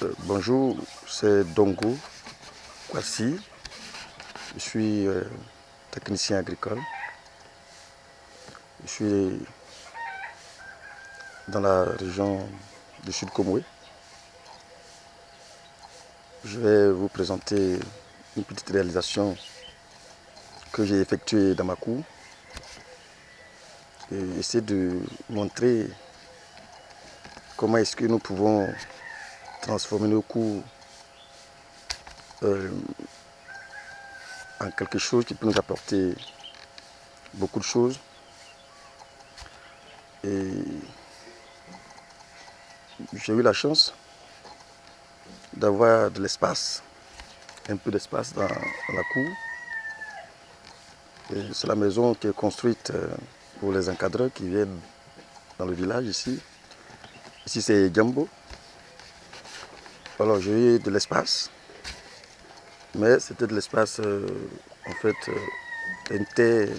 Bonjour, c'est Dongo Kwasi. Je suis technicien agricole. Je suis dans la région du Sud Komoué. Je vais vous présenter une petite réalisation que j'ai effectuée dans ma cour et essayer de montrer comment est-ce que nous pouvons transformer nos cours en quelque chose qui peut nous apporter beaucoup de choses. Et j'ai eu la chance d'avoir de l'espace, un peu d'espace dans la cour. C'est la maison qui est construite pour les encadreurs qui viennent dans le village ici. Ici c'est Djambo. Alors j'ai eu de l'espace, mais c'était de l'espace en fait une terre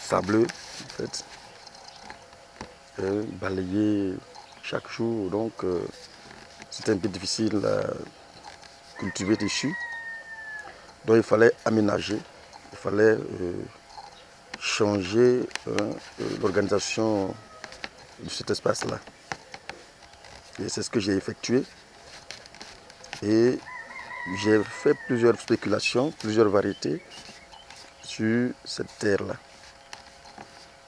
sableuse en fait, balayée chaque jour, donc c'était un peu difficile à cultiver dessus. Donc il fallait aménager, il fallait changer l'organisation de cet espace-là. Et c'est ce que j'ai effectué. Et j'ai fait plusieurs spéculations, plusieurs variétés sur cette terre-là.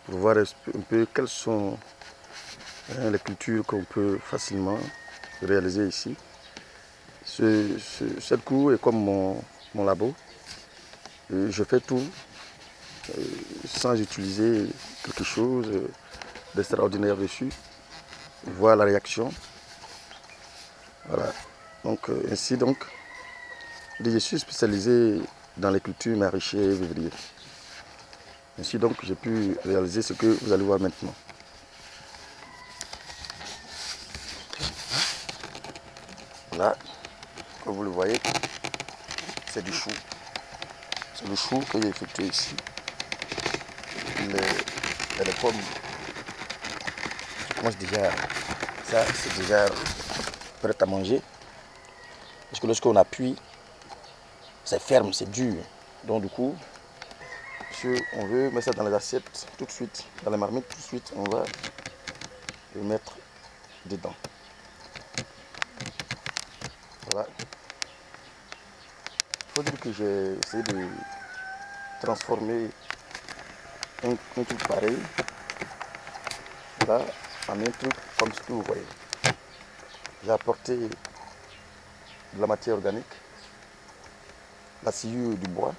Pour voir un peu quelles sont les cultures qu'on peut facilement réaliser ici. Cette cour est comme mon labo. Et je fais tout sans utiliser quelque chose d'extraordinaire dessus. Voir la réaction. Voilà. Donc ainsi donc, je suis spécialisé dans les cultures maraîchères et vivrières. Ainsi donc, j'ai pu réaliser ce que vous allez voir maintenant. Là, comme vous le voyez, c'est du chou. C'est le chou que j'ai effectué ici. Les pommes, je commence déjà, ça c'est déjà prêt à manger. Parce que lorsqu'on appuie, c'est ferme, c'est dur. Donc du coup, si on veut mettre ça dans les assiettes tout de suite, dans les marmites tout de suite, on va le mettre dedans. Voilà. Il faut dire que j'ai essayé de transformer un truc pareil là en un truc comme ce que vous voyez. J'ai apporté de la matière organique, la sciure du bois,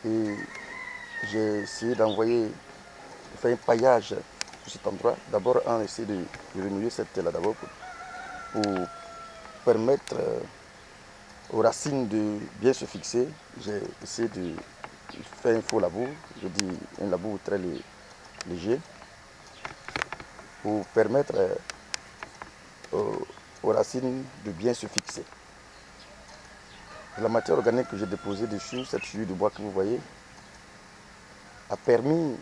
et j'ai essayé de faire un paillage sur cet endroit. D'abord, on essaie de renouer cette terre là d'abord pour permettre aux racines de bien se fixer. J'ai essayé de faire un faux labour, je dis un labour très léger, pour permettre aux racines de bien se fixer. La matière organique que j'ai déposée dessus, cette sciure de bois que vous voyez, a permis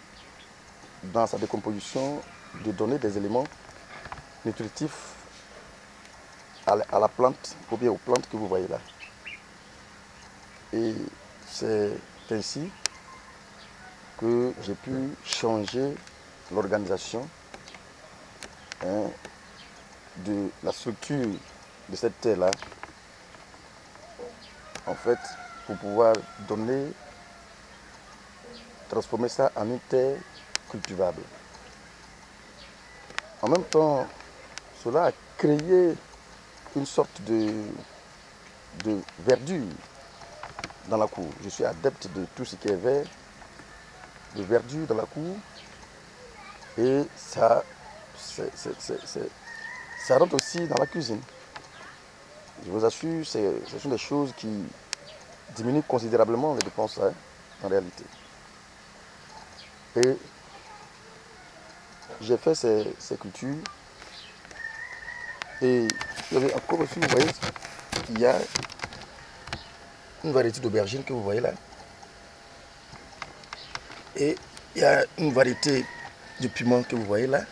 dans sa décomposition de donner des éléments nutritifs à la plante, ou bien aux plantes que vous voyez là. Et c'est ainsi que j'ai pu changer l'organisation de la structure de cette terre-là, en fait, pour pouvoir transformer ça en une terre cultivable. En même temps, cela a créé une sorte de verdure dans la cour. Je suis adepte de tout ce qui est vert, de verdure dans la cour, et ça rentre aussi dans la cuisine. Je vous assure, ce sont des choses qui diminuent considérablement les dépenses en réalité. Et j'ai fait ces cultures, et encore aussi, vous voyez, il y a une variété d'aubergines que vous voyez là. Et il y a une variété de piment que vous voyez là.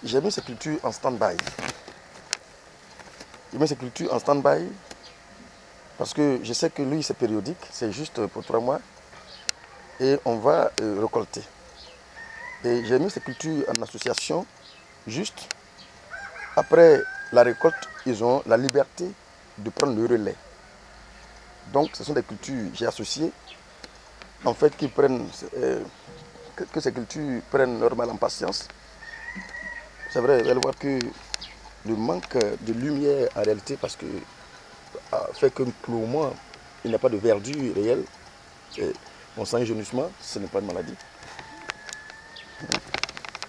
J'ai mis ces cultures en stand-by. il met ses cultures en stand-by parce que je sais que lui, c'est périodique, c'est juste pour 3 mois et on va récolter. Et j'ai mis ces cultures en association juste après la récolte, ils ont la liberté de prendre le relais. Donc, ce sont des cultures, j'ai associé, en fait, qui prennent, que ces cultures prennent leur mal en patience. C'est vrai, vous allez voir que le manque de lumière en réalité, parce que fait que pour le moment, il n'y a pas de verdure réelle. On sent un jaunissement, ce n'est pas une maladie.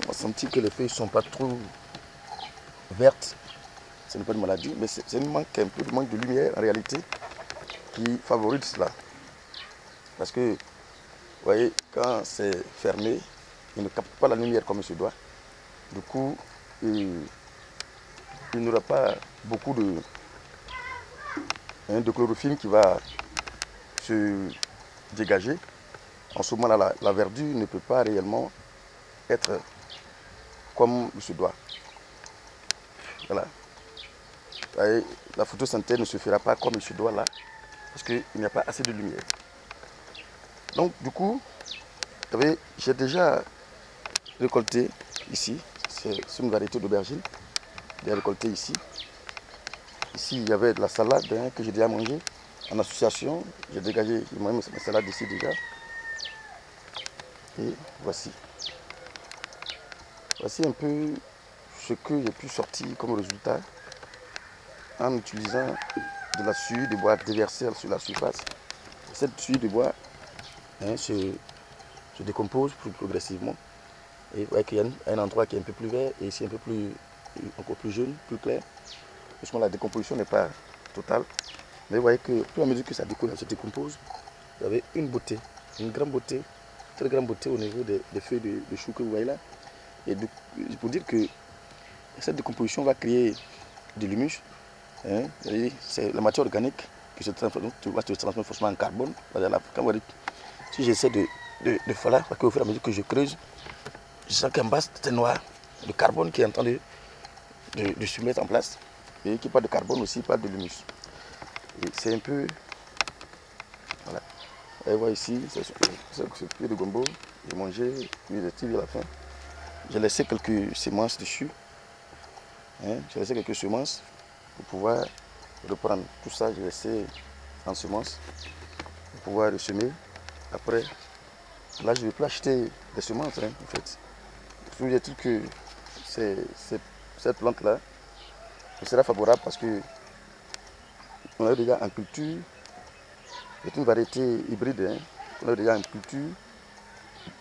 On sentit que les feuilles ne sont pas trop vertes, ce n'est pas une maladie, mais c'est un peu de manque de lumière en réalité qui favorise cela. Parce que, vous voyez, quand c'est fermé, il ne capte pas la lumière comme il se doit. Du coup, il n'aura pas beaucoup de chlorophylle qui va se dégager. En ce moment-là, la verdure ne peut pas réellement être comme il se doit. Voilà. Et la photosynthèse ne se fera pas comme il se doit là, parce qu'il n'y a pas assez de lumière. Donc, du coup, j'ai déjà récolté ici. C'est une variété d'aubergine. J'ai récolté ici. Ici, il y avait de la salade que j'ai déjà mangée en association. J'ai dégagé mes salades ici déjà. Et voici. Voici un peu ce que j'ai pu sortir comme résultat en utilisant de la suie de bois déversée sur la surface. Cette suie de bois se décompose progressivement. Et vous voyez qu'il y a un endroit qui est un peu plus vert et ici un peu plus, encore plus jaune, plus clair. Justement, la décomposition n'est pas totale. Mais vous voyez que, au fur et à mesure que ça se décompose, vous avez une beauté, une grande beauté, très grande beauté au niveau des feuilles de chou que vous voyez là. Et pour dire que cette décomposition va créer de l'humus. C'est la matière organique qui se transforme forcément en carbone. Quand vous dites, si j'essaie de faire là, parce qu'au fur et à mesure que je creuse, je sens qu'en bas c'est noir. Le carbone qui est en train de se mettre en place. Et qui parle de carbone aussi, parle de l'humus. Et c'est un peu. Voilà. Vous voyez ici, c'est ce pied de gombo. J'ai mangé, puis j'ai tiré à la fin. J'ai laissé quelques semences dessus. J'ai laissé quelques semences pour pouvoir reprendre tout ça. J'ai laissé en semences pour pouvoir le semer. Après, là, je ne vais plus acheter des semences en fait. Trouve-t-il que cette plante-là sera favorable parce que on a déjà en culture, c'est une variété hybride, on a déjà en culture.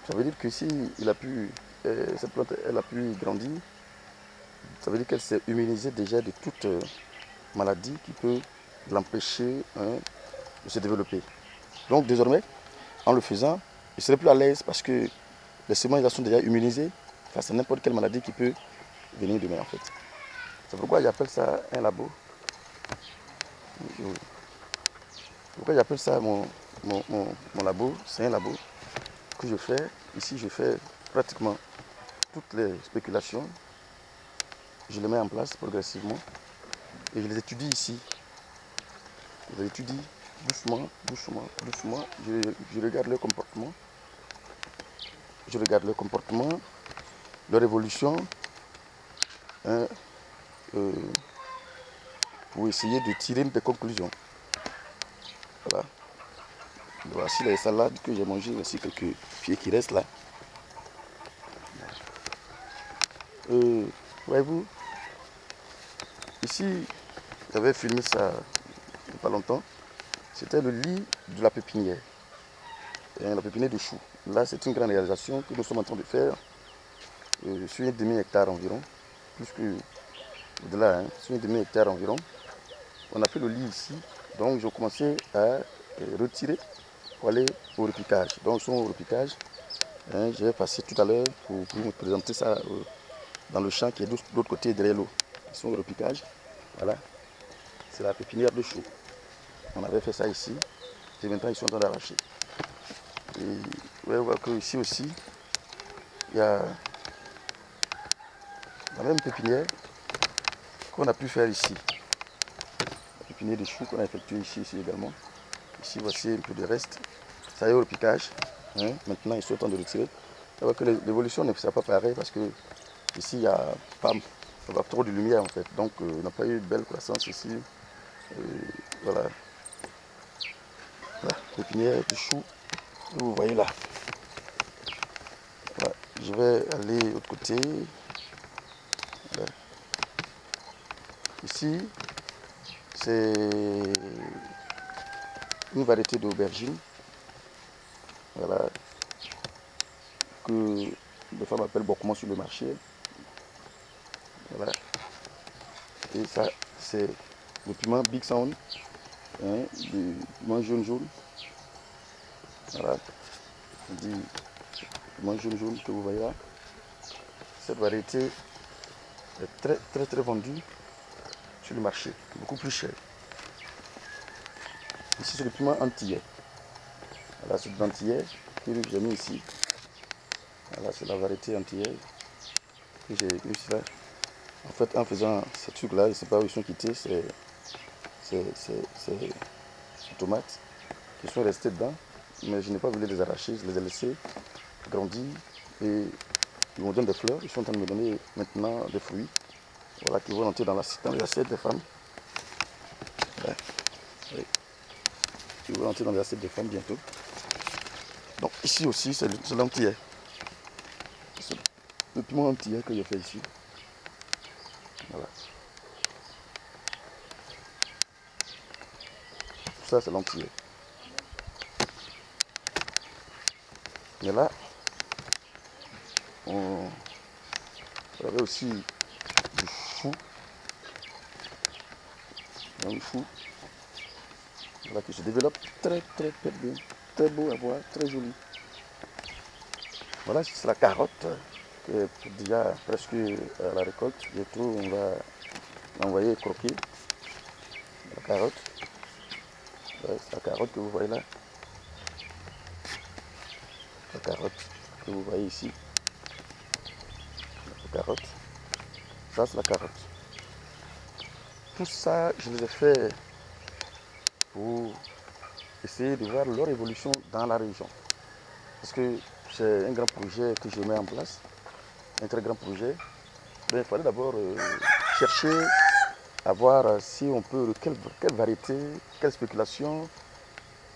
Ça veut dire que si cette plante elle a pu grandir, ça veut dire qu'elle s'est immunisée déjà de toute maladie qui peut l'empêcher de se développer. Donc désormais, en le faisant, je ne serai plus à l'aise parce que les semences sont déjà immunisées face à n'importe quelle maladie qui peut venir demain en fait. C'est pourquoi j'appelle ça un labo. Pourquoi j'appelle ça mon labo? C'est un labo que je fais. Ici, je fais pratiquement toutes les spéculations. Je les mets en place progressivement et je les étudie ici. Je les étudie doucement, doucement, doucement. Je regarde leur comportement. Je regarde leur comportement, leur évolution, pour essayer de tirer des conclusions. Voilà. Voici les salades que j'ai mangées, voici quelques pieds qui restent là. Voyez-vous, ici, j'avais filmé ça il n'y a pas longtemps. C'était le lit de la pépinière, la pépinière de choux. Là, c'est une grande réalisation que nous sommes en train de faire sur un demi-hectare environ, plus que de là, sur un demi-hectare environ. On a fait le lit ici, donc j'ai commencé à retirer pour aller au repiquage. Donc, son repiquage, j'ai passé tout à l'heure pour vous présenter ça dans le champ qui est de l'autre côté derrière l'eau. Ils sont au repiquage. Voilà, c'est la pépinière de choux. On avait fait ça ici, et maintenant ils sont en train d'arracher. Et vous allez voir qu'ici aussi, il y a la même pépinière qu'on a pu faire ici. pépinière de choux qu'on a effectué ici également. Ici, voici un peu de reste. Ça y est au piquage. Hein. Maintenant, il est temps de retirer. On voit que l'évolution ne sera pas pareille parce que ici, il n'y a pas trop de lumière en fait. Donc, on n'a pas eu de belle croissance ici. Voilà. La pépinière de choux que vous voyez là. Voilà. Je vais aller de l'autre côté. Voilà. Ici, c'est une variété d'aubergines. Voilà. Que les femmes appellent beaucoup sur le marché. Voilà. Et ça, c'est le piment Big Sound. Hein, le piment jaune. Voilà. On dit piment jaune que vous voyez là. Cette variété est très vendue sur le marché. Beaucoup plus cher. Ici, c'est le piment antillais. Voilà, c'est l'antillais que j'ai mis ici. Voilà, c'est la variété antillais que j'ai mis ici là. En fait, en faisant ces trucs-là, je ne sais pas où ils sont quittés, c'est les tomates qui sont restées dedans. Mais je n'ai pas voulu les arracher, je les ai laissés grandir et ils me donnent des fleurs. Ils sont en train de me donner maintenant des fruits. Voilà, qui vont entrer dans les assiettes des femmes. Ouais. Oui. Ils vont entrer dans les assiettes des femmes bientôt. Donc ici aussi, c'est l'antillais. C'est le piment antillais que j'ai fait ici. Voilà. Ça, c'est l'antillais. Et là, on avait aussi du chou. Un chou. Voilà, qui se développe très bien. Très beau à voir, très joli. Voilà, c'est la carotte qui est déjà presque à la récolte. Bientôt, on va l'envoyer croquer. La carotte. Ouais, c'est la carotte que vous voyez là. La carotte que vous voyez ici. La carotte. Ça, c'est la carotte. Tout ça, je les ai fait pour essayer de voir leur évolution dans la région. Parce que c'est un grand projet que je mets en place, un très grand projet. Mais il fallait d'abord chercher à voir si on peut, quelle variété, quelle spéculation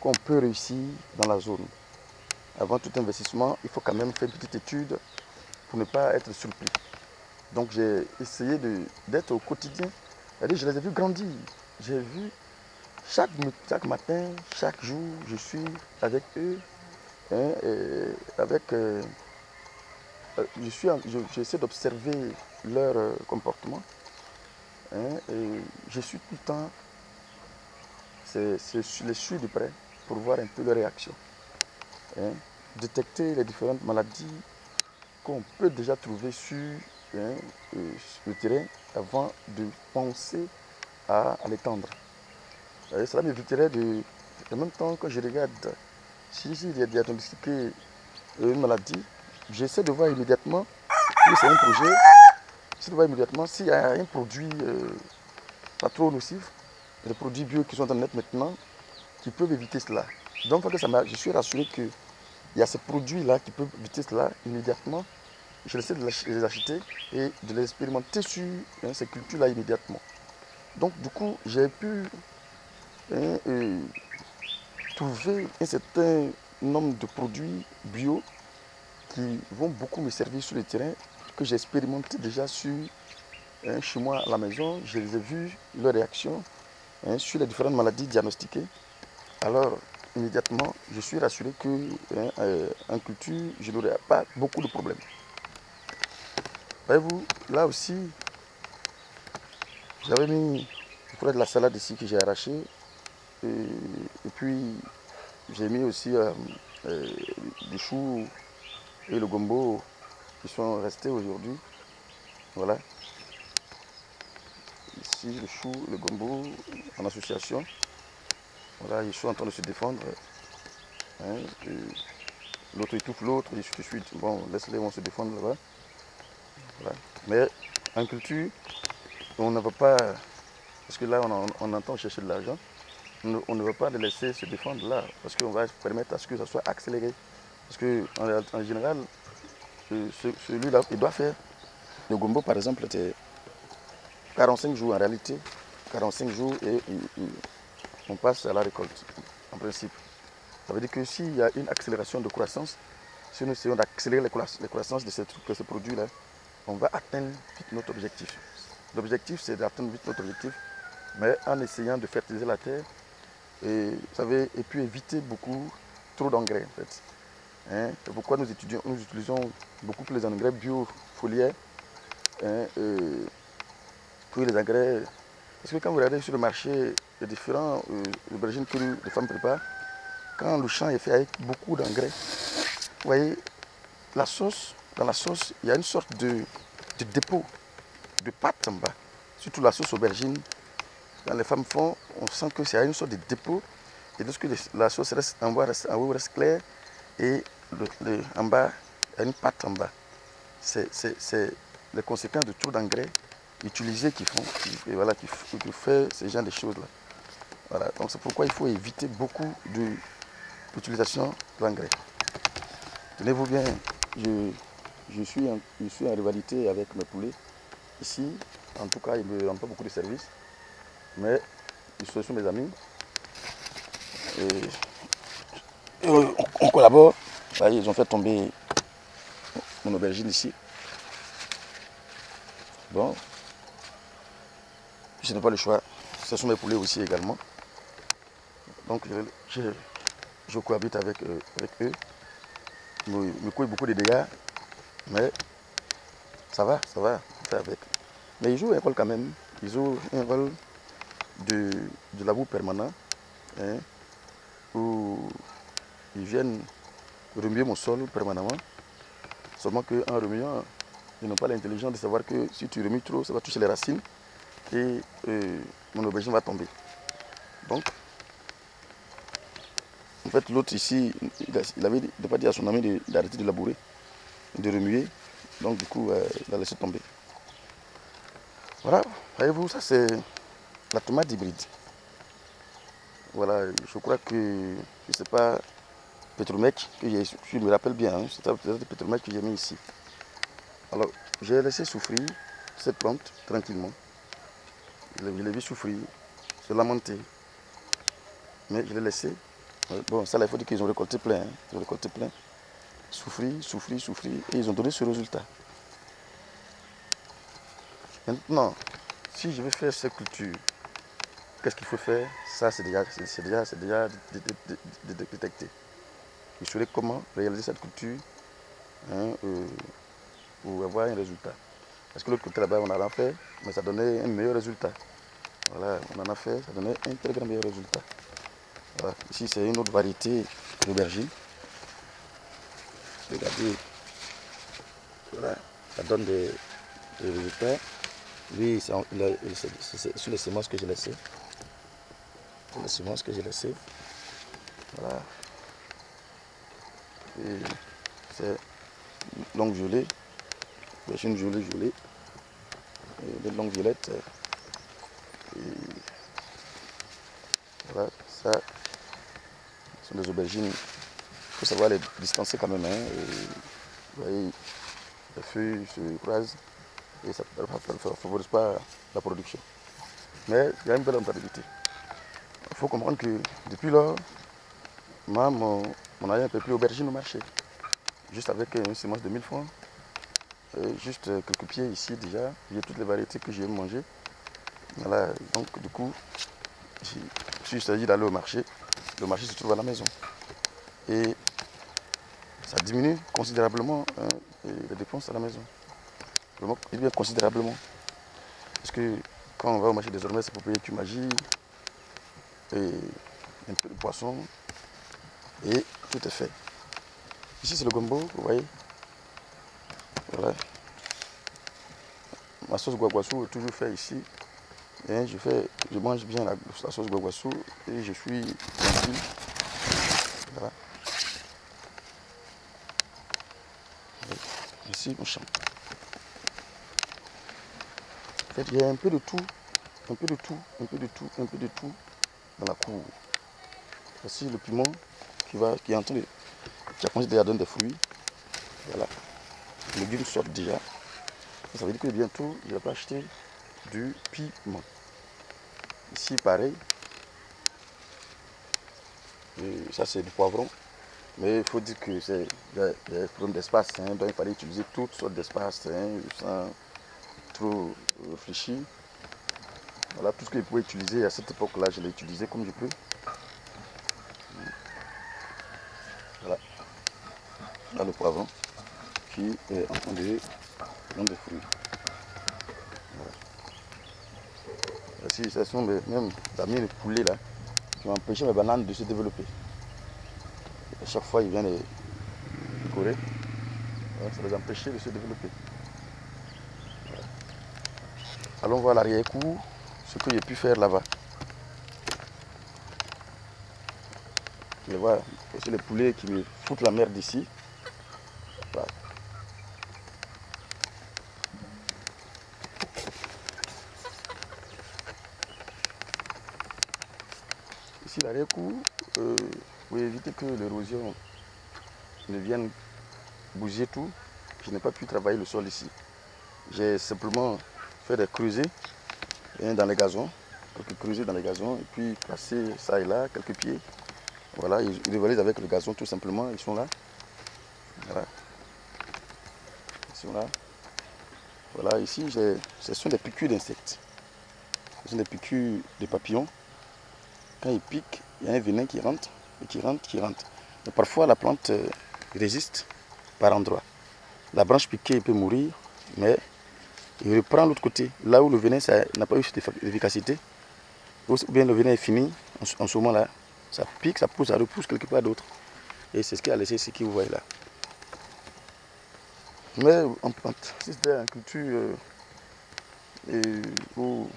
qu'on peut réussir dans la zone. Avant tout investissement, il faut quand même faire une petite étude pour ne pas être surpris. Donc j'ai essayé d'être au quotidien. C'est-à-dire, je les ai vus grandir. J'ai vu chaque matin, chaque jour, je suis avec eux. Hein, j'essaie d'observer leur comportement. Hein, et je suis tout le temps, je les suis de près pour voir un peu leur réaction. Hein, détecter les différentes maladies qu'on peut déjà trouver sur le terrain avant de penser à l'étendre. Cela m'éviterait en même temps que je regarde si il y a diagnostiqué une maladie, j'essaie de voir immédiatement si c'est un projet, j'essaie de voir immédiatement s'il y a un produit pas trop nocif, des produits bio qui sont en net maintenant, qui peuvent éviter cela. Donc, que je suis rassuré qu'il y a ces produits-là qui peuvent éviter cela immédiatement. Je essaie de les acheter et de les expérimenter sur ces cultures-là immédiatement. Donc, du coup, j'ai pu trouver un certain nombre de produits bio qui vont beaucoup me servir sur le terrain, que j'ai expérimenté déjà chez moi à la maison. Je les ai vus, leurs réactions sur les différentes maladies diagnostiquées. Alors, immédiatement, je suis rassuré qu'en culture, je n'aurai pas beaucoup de problèmes. Voyez-vous, là aussi, j'avais mis de la salade ici que j'ai arrachée. Et puis, j'ai mis aussi du chou et le gombo qui sont restés aujourd'hui. Voilà. Ici, le chou, le gombo en association. Voilà, ils sont en train de se défendre. Hein, l'autre étouffe l'autre, et ainsi de suite. Bon, laisse-les, on se défendre là-bas. Voilà. Mais en culture, on ne va pas Parce que là, on entend chercher de l'argent. On ne veut pas les laisser se défendre là, parce qu'on va permettre à ce que ça soit accéléré. Parce qu'en général, celui-là, il doit faire le gombo, par exemple, c'est 45 jours en réalité. 45 jours et on passe à la récolte, en principe. Ça veut dire que s'il y a une accélération de croissance, si nous essayons d'accélérer les croissances de ce produit-là, on va atteindre vite notre objectif. L'objectif, c'est d'atteindre vite notre objectif, mais en essayant de fertiliser la terre, et puis éviter trop d'engrais en fait. C'est pourquoi nous utilisons beaucoup plus les engrais biofoliaires que les engrais. Parce que quand vous regardez sur le marché les différents aubergines que les femmes préparent, quand le champ est fait avec beaucoup d'engrais, vous voyez, dans la sauce, il y a une sorte de dépôt de pâte en bas. Surtout la sauce aubergine, quand les femmes font, on sent que c'est une sorte de dépôt. Et lorsque la sauce reste en haut reste claire, et en bas, il y a une pâte en bas. C'est les conséquences de trop d'engrais utilisés qui font ce genre de choses-là. Voilà. Donc c'est pourquoi il faut éviter beaucoup d'utilisation d'engrais. Tenez-vous bien, je suis en rivalité avec mes poulets. Ici, en tout cas, ils ne me rendent pas beaucoup de services, mais ils sont mes amis. Et on collabore. Voyez, ils ont fait tomber mon aubergine ici. Bon, je n'ai pas le choix. Ce sont mes poulets aussi également. Donc je cohabite avec eux. Ils me coûtent beaucoup de dégâts, mais ça va, on fait avec. Mais ils jouent un rôle quand même. Ils jouent un rôle de labour permanent, hein, où ils viennent remuer mon sol permanemment. Seulement qu'en remuant, ils n'ont pas l'intelligence de savoir que si tu remues trop, ça va toucher les racines et mon aubergine va tomber. Donc, en fait, l'autre ici, il avait pas dit à son ami d'arrêter de labourer, de remuer. Donc, du coup, il a laissé tomber. Voilà, voyez-vous, ça c'est la tomate hybride. Voilà, je crois que, je ne sais pas, Petromec, que je me rappelle bien, hein, c'est peut-être Petromec que j'ai mis ici. Alors, j'ai laissé souffrir cette plante tranquillement. Je l'ai vu souffrir, se lamenter. Mais je l'ai laissé. Bon, ça là, il faut dire qu'ils ont récolté plein. Hein. Ils ont récolté plein. Souffrir. Et ils ont donné ce résultat. Maintenant, si je veux faire cette culture, qu'est-ce qu'il faut faire? Ça, c'est déjà détecté. Je saurais comment réaliser cette culture, hein, pour avoir un résultat. Parce que l'autre côté là-bas, on en a fait, mais ça donnait un meilleur résultat. Voilà, on en a fait, ça donnait un très grand meilleur résultat. Voilà. Ici, c'est une autre variété d'aubergine. Regardez, voilà, ça donne des résultats. Lui, c'est sur les semences que j'ai laissées. Les semences que j'ai laissées. Voilà. Et c'est longue violet. Aubergine violet. Des longues violettes. Et voilà, ça, ce sont des aubergines. Il faut savoir les distancer quand même. Hein, et, vous voyez, les feuilles se croisent et ça ne favorise pas la production. Mais il y a une belle rentabilité. Il faut comprendre que depuis lors, on a un peu plus aubergine au marché. Juste avec une semence de 1000 francs. Juste quelques pieds ici déjà. Il y a toutes les variétés que j'ai mangées. Voilà, donc du coup, si il s'agit d'aller au marché, le marché se trouve à la maison. Et ça diminue considérablement les dépenses à la maison. Vraiment, il bien considérablement. Parce que quand on va au marché désormais, c'est pour payer du magie et un peu de poisson. Et tout est fait. Ici, c'est le gombo, vous voyez. Voilà. Ma sauce guaguassou est toujours faite ici. Et je mange bien la sauce guaguassou et je suis tranquille. Voilà. Ici, mon champ. En fait, il y a un peu de tout un peu de tout, un peu de tout, un peu de tout dans la cour. Voici le piment qui est en train de... qui a commencé déjà à donner des fruits. Voilà. Les légumes sortent déjà. Ça veut dire que bientôt, je vais acheter du piment. Ici, pareil. Et ça, c'est du poivron. Mais il faut dire que c'est des problèmes d'espace. Hein, donc, il fallait utiliser toutes sortes d'espaces sans trop réfléchir. Voilà, tout ce que je pouvais utiliser à cette époque-là, je l'ai utilisé comme je peux. Voilà. Là, le poivron qui est en train de prendre des fruits. Voilà. Voici, ce sont même d'amis les poulets là qui ont empêché mes bananes de se développer. À chaque fois, ils viennent les picorer. Voilà, ça les a empêchés de se développer. Voilà. Allons voir l'arrière-cour, ce que j'ai pu faire là-bas. Je vois aussi les poulets qui me foutent la merde ici. Voilà. Ici, l'arrière-cour, pour éviter que l'érosion ne vienne bouger tout, je n'ai pas pu travailler le sol ici. J'ai simplement fait des creusets dans les gazons, quelques creusets dans les gazons, et puis placer ça et là, quelques pieds. Voilà, ils rivalisent avec le gazon tout simplement, ils sont là. Voilà. Ils sont là. Voilà, ici, ce sont des piqûres d'insectes. Ce sont des piqûres de papillons. Quand ils piquent, il y a un venin qui rentre, et qui rentre, qui rentre. Mais parfois, la plante résiste par endroits. La branche piquée peut mourir, mais il reprend l'autre côté, là où le venin n'a pas eu d'efficacité, ou bien le venin est fini, en ce moment-là, ça pique, ça pousse, ça repousse quelque part d'autre. Et c'est ce qui a laissé ce que vous voyez là. Mais en plante, si c'était en culture où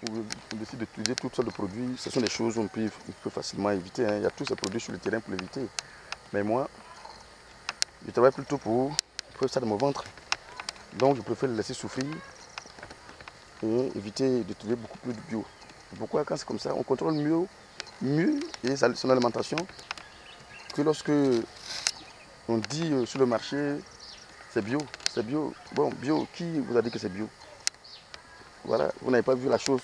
on décide d'utiliser toutes sortes de produits, ce sont des choses qu'on peut facilement éviter. Hein. Il y a tous ces produits sur le terrain pour l'éviter. Mais moi, je travaille plutôt pour ça de mon ventre. Donc je préfère le laisser souffrir et éviter d'utiliser beaucoup plus de bio. Pourquoi? Quand c'est comme ça, on contrôle mieux et son alimentation que lorsque on dit sur le marché c'est bio. C'est bio. Bon, bio, qui vous a dit que c'est bio? Voilà, vous n'avez pas vu la chose.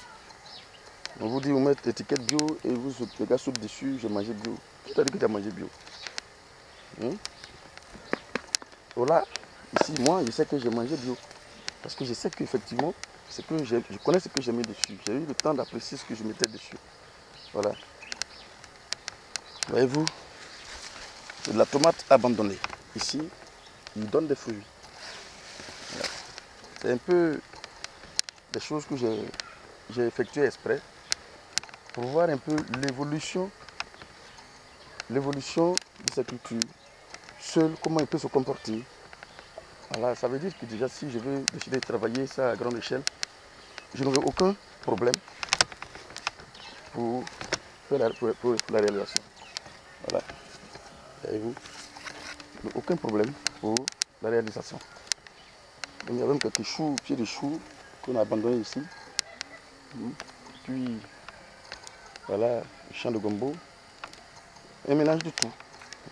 On vous dit, vous mettez l'étiquette bio et les gars sautent dessus, j'ai mangé bio. Qui t'a dit que tu as mangé bio? Voilà, ici, moi, je sais que j'ai mangé bio. Parce que je sais qu'effectivement, je connais ce que j'ai mis dessus. J'ai eu le temps d'apprécier ce que je mettais dessus. Voilà. Voyez-vous, c'est de la tomate abandonnée. Ici, il donne des fruits. Voilà. C'est un peu des choses que j'ai effectuées exprès pour voir un peu l'évolution de cette culture. Seul, comment il peut se comporter. Voilà, ça veut dire que déjà, si je veux décider de travailler ça à grande échelle, je n'aurai aucun problème pour la réalisation. Voilà. Voyez-vous, aucun problème pour la réalisation. Donc, il y a même quelques choux, pieds de choux qu'on a abandonnés ici. Puis, voilà, le champ de gombo. Un mélange de tout.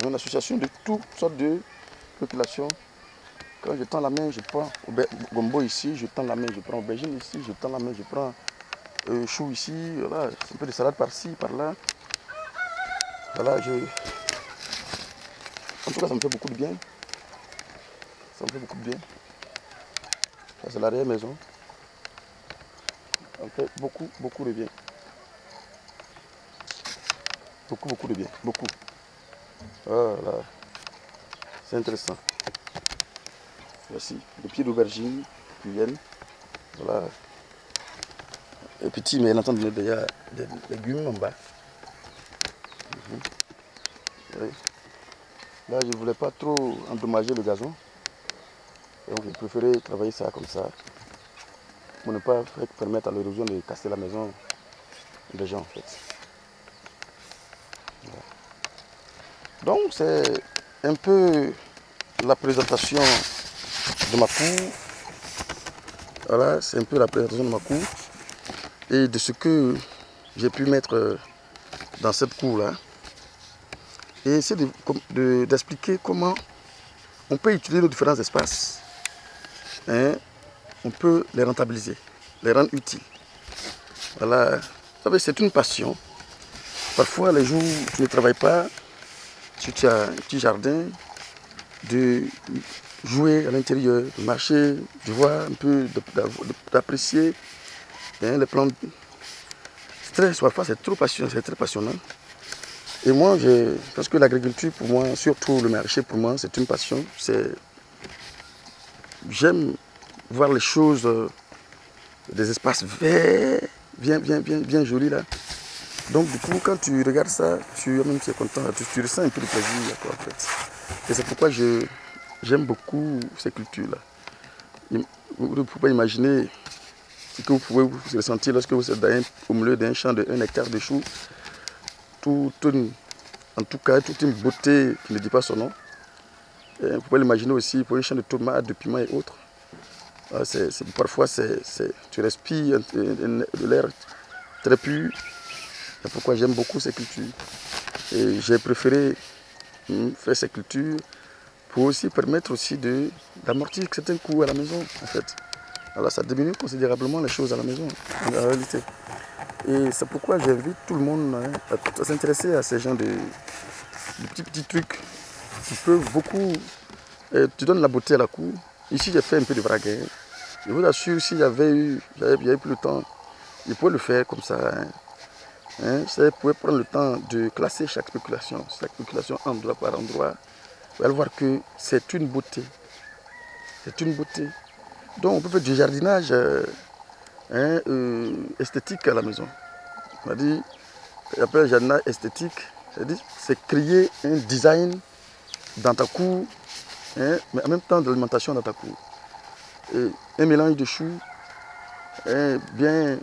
Une association de toutes sortes de populations. Quand je tends la main, je prends gombo ici, je tends la main, je prends aubergine ici, je tends la main, je prends chou ici, voilà, un peu de salade par-ci, par-là. Voilà, en tout cas, ça me fait beaucoup de bien. Ça me fait beaucoup de bien. Ça, c'est l'arrière maison. Ça me fait beaucoup de bien. Beaucoup de bien. Beaucoup. Voilà. C'est intéressant. Voici le pied d'aubergine qui viennent. Voilà. Et petit, mais il entend donner déjà des légumes en bas. Oui. Là, je ne voulais pas trop endommager le gazon. Donc, j'ai préféré travailler ça comme ça. Pour ne pas permettre à l'érosion de casser la maison des gens, en fait. Voilà. Donc, c'est un peu la présentation de ma cour. Voilà, c'est un peu la présentation de ma cour. et de ce que j'ai pu mettre dans cette cour-là. Et essayer d'expliquer comment on peut utiliser nos différents espaces. Hein, on peut les rentabiliser, les rendre utiles. Voilà. Vous savez, c'est une passion. Parfois, les jours où tu ne travailles pas, si tu as un petit jardin, de jouer à l'intérieur, de marcher, de voir un peu, d'apprécier les plantes. Parfois, c'est trop passionnant, c'est très passionnant. Et moi, parce que l'agriculture, pour moi, surtout le maraîcher, pour moi, c'est une passion. J'aime voir les choses, des espaces verts, bien jolis là. Donc du coup, quand tu regardes ça, tu es content, tu ressens un peu de plaisir quoi, en fait. Et c'est pourquoi j'aime beaucoup ces cultures-là. Vous ne pouvez pas imaginer ce que vous pouvez vous ressentir lorsque vous êtes au milieu d'un champ de 1 hectare de choux. En tout cas, toute une beauté qui ne dit pas son nom. Et vous pouvez l'imaginer aussi pour un champ de tomates, de piments et autres. Parfois, tu respires de l'air très pur. C'est pourquoi j'aime beaucoup ces cultures. Et j'ai préféré faire ces cultures pour aussi permettre aussi d'amortir certains coûts à la maison, en fait. Alors ça diminue considérablement les choses à la maison, en réalité. Et c'est pourquoi j'invite tout le monde à s'intéresser à ces genres de petits trucs qui peuvent beaucoup... tu donnes la beauté à la cour. Ici, j'ai fait un peu de vraguin. Je vous assure, si j'avais eu plus le temps, je pouvais le faire comme ça. Je pouvais prendre le temps de classer chaque spéculation endroit par endroit. Vous allez voir que c'est une beauté. C'est une beauté. Donc on peut faire du jardinage esthétique à la maison. J'appelle jardinage esthétique. C'est créer un design dans ta cour, mais en même temps de l'alimentation dans ta cour. Et un mélange de choux bien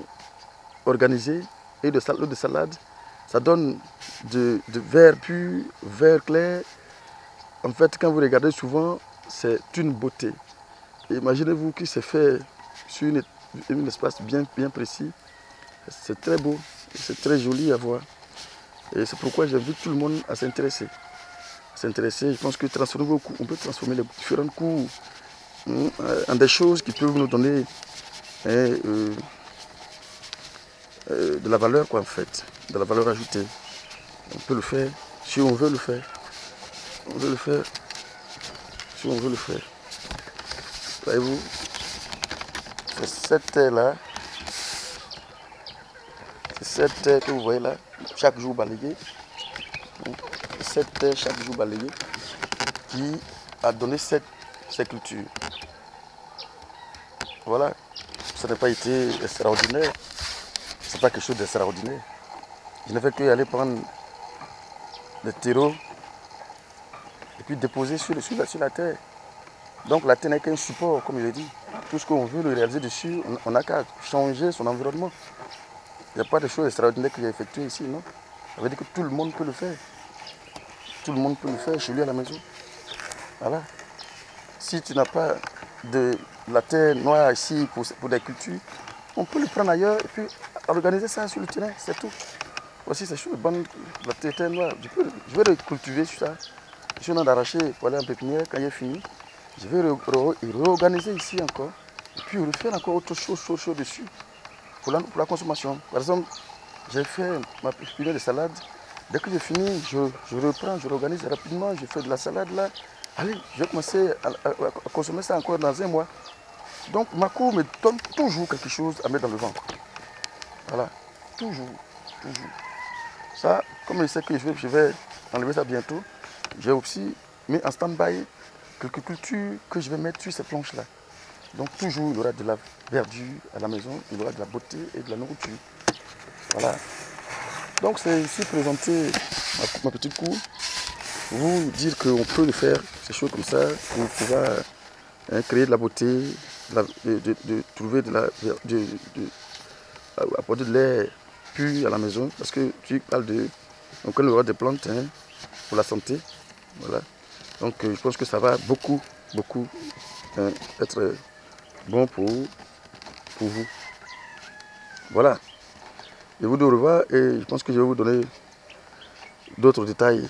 organisé et de salade, ça donne de vert pur, vert clair. En fait, quand vous regardez souvent, c'est une beauté. Imaginez-vous que c'est fait sur un espace bien précis. C'est très beau, c'est très joli à voir. Et c'est pourquoi j'invite tout le monde à s'intéresser. Je pense que on peut transformer les différents cours en des choses qui peuvent nous donner de la valeur, quoi, en fait, de la valeur ajoutée. On peut le faire si on veut le faire. On veut le faire si on veut le faire. Voyez-vous, c'est cette terre-là, c'est cette terre que vous voyez là, chaque jour balayée, cette terre chaque jour balayée, qui a donné ces cultures. Voilà, ça n'a pas été extraordinaire, c'est pas quelque chose d'extraordinaire. Je n'ai fait qu'aller prendre des terreaux et puis déposer sur la terre. Donc la terre n'est qu'un support, comme je l'ai dit. Tout ce qu'on veut le réaliser dessus, on n'a qu'à changer son environnement. Il n'y a pas de choses extraordinaires que j'ai effectuées ici, non? Ça veut dire que tout le monde peut le faire. Tout le monde peut le faire chez lui à la maison. Voilà. Si tu n'as pas de la terre noire ici pour des cultures, on peut le prendre ailleurs et puis organiser ça sur le terrain, c'est tout. Voici ces choses, la terre noire. Je vais le cultiver sur ça. Je suis en train d'arracher pour aller en pépinière quand il est fini. Je vais réorganiser ici encore. Et puis refaire encore autre chose dessus pour la consommation. Par exemple, j'ai fait ma pépinière de salade. Dès que j'ai fini, je reprends, je réorganise rapidement, je fais de la salade là. Allez, je vais commencer à consommer ça encore dans 1 mois. Donc ma cour me donne toujours quelque chose à mettre dans le ventre. Voilà, toujours. Ça, comme je sais que je vais enlever ça bientôt, j'ai aussi mis en stand-by quelques cultures que je vais mettre sur ces planches-là. Donc toujours, il y aura de la verdure à la maison, il y aura de la beauté et de la nourriture. Voilà. Donc c'est ici présenter ma petite cour, pour vous dire qu'on peut le faire, ces choses comme ça, pour pouvoir créer de la beauté, de trouver apporter de l'air pur à la maison, parce que tu parles on connaît le rôle des plantes pour la santé. Voilà. Donc je pense que ça va beaucoup être bon pour vous. Voilà. Je vous dis au revoir et je pense que je vais vous donner d'autres détails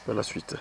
par la suite.